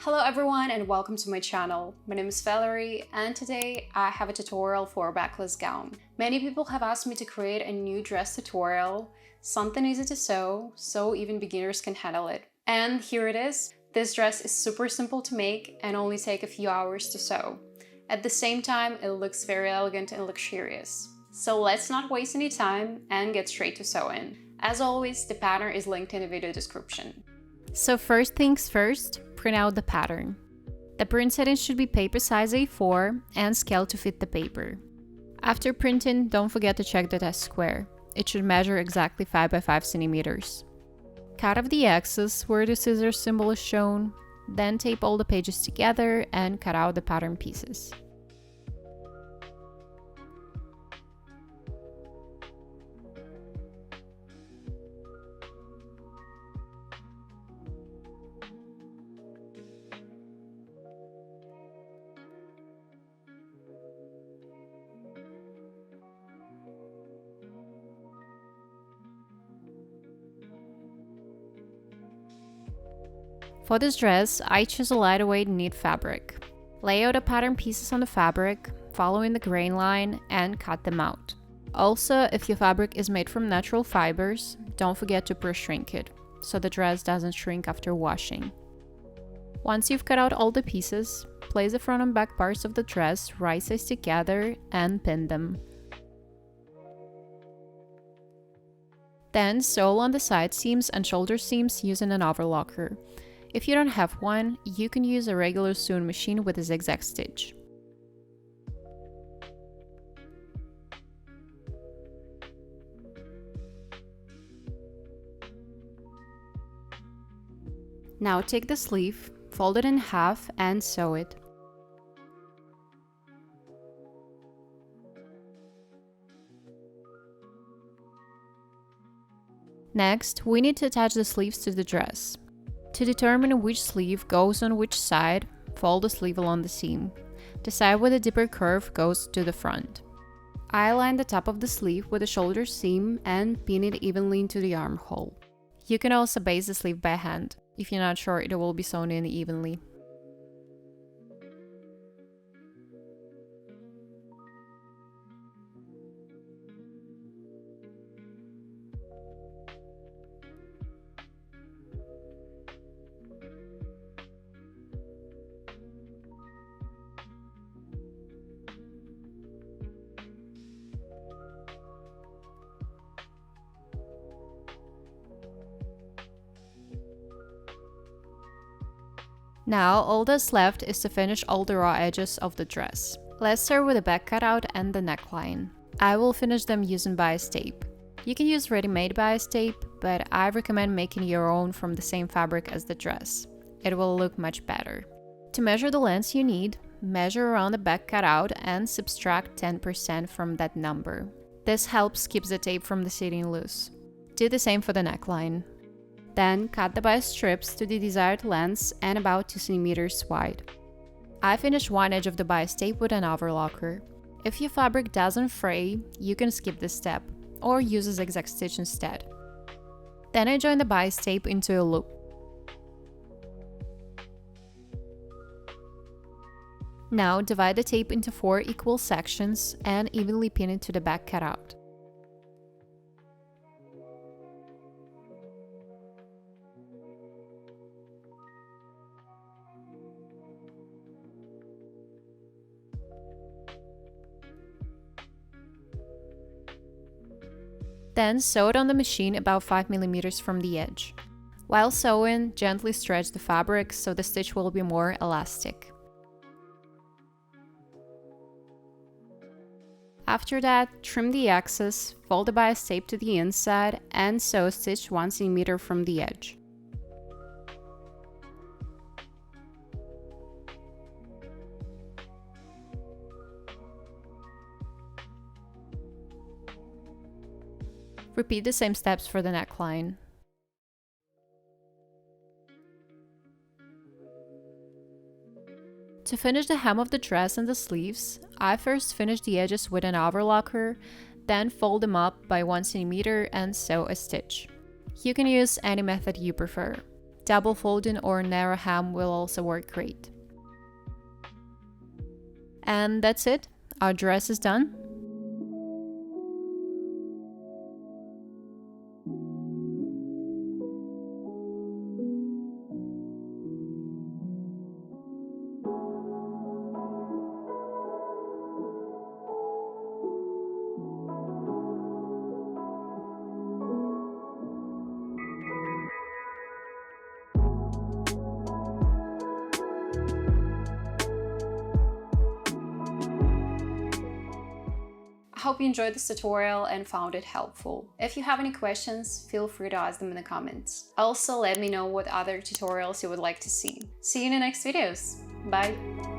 Hello everyone and welcome to my channel. My name is Valerie and today I have a tutorial for a backless gown. Many people have asked me to create a new dress tutorial, something easy to sew, so even beginners can handle it. And here it is. This dress is super simple to make and only take a few hours to sew. At the same time, it looks very elegant and luxurious. So let's not waste any time and get straight to sewing. As always, the pattern is linked in the video description. So first things first, print out the pattern. The print settings should be paper size A4 and scale to fit the paper. After printing, don't forget to check the test square. It should measure exactly 5 by 5 centimeters. Cut off the excess where the scissors symbol is shown, then tape all the pages together and cut out the pattern pieces. For this dress, I choose a lightweight knit fabric. Lay out the pattern pieces on the fabric, following the grain line, and cut them out. Also, if your fabric is made from natural fibers, don't forget to pre-shrink it, so the dress doesn't shrink after washing. Once you've cut out all the pieces, place the front and back parts of the dress right sides together and pin them. Then sew on the side seams and shoulder seams using an overlocker. If you don't have one, you can use a regular sewing machine with a zigzag stitch. Now take the sleeve, fold it in half and sew it. Next, we need to attach the sleeves to the dress. To determine which sleeve goes on which side, fold the sleeve along the seam. The side with a deeper curve goes to the front. I align the top of the sleeve with the shoulder seam and pin it evenly into the armhole. You can also base the sleeve by hand, if you're not sure it will be sewn in evenly. Now, all that's left is to finish all the raw edges of the dress. Let's start with the back cutout and the neckline. I will finish them using bias tape. You can use ready-made bias tape, but I recommend making your own from the same fabric as the dress. It will look much better. To measure the lengths you need, measure around the back cutout and subtract 10% from that number. This helps keep the tape from the sitting loose. Do the same for the neckline. Then cut the bias strips to the desired lengths and about 2 centimeters wide. I finished one edge of the bias tape with an overlocker. If your fabric doesn't fray, you can skip this step or use a zigzag stitch instead. Then I join the bias tape into a loop. Now divide the tape into 4 equal sections and evenly pin it to the back cutout. Then sew it on the machine about 5 millimeters from the edge. While sewing, gently stretch the fabric so the stitch will be more elastic. After that, trim the excess, fold the bias tape to the inside, and sew stitch 1 centimeter from the edge. Repeat the same steps for the neckline. To finish the hem of the dress and the sleeves, I first finish the edges with an overlocker, then fold them up by 1 centimeter and sew a stitch. You can use any method you prefer. Double folding or narrow hem will also work great. And that's it. Our dress is done. I hope you enjoyed this tutorial and found it helpful. If you have any questions, feel free to ask them in the comments. Also, let me know what other tutorials you would like to see. See you in the next videos. Bye!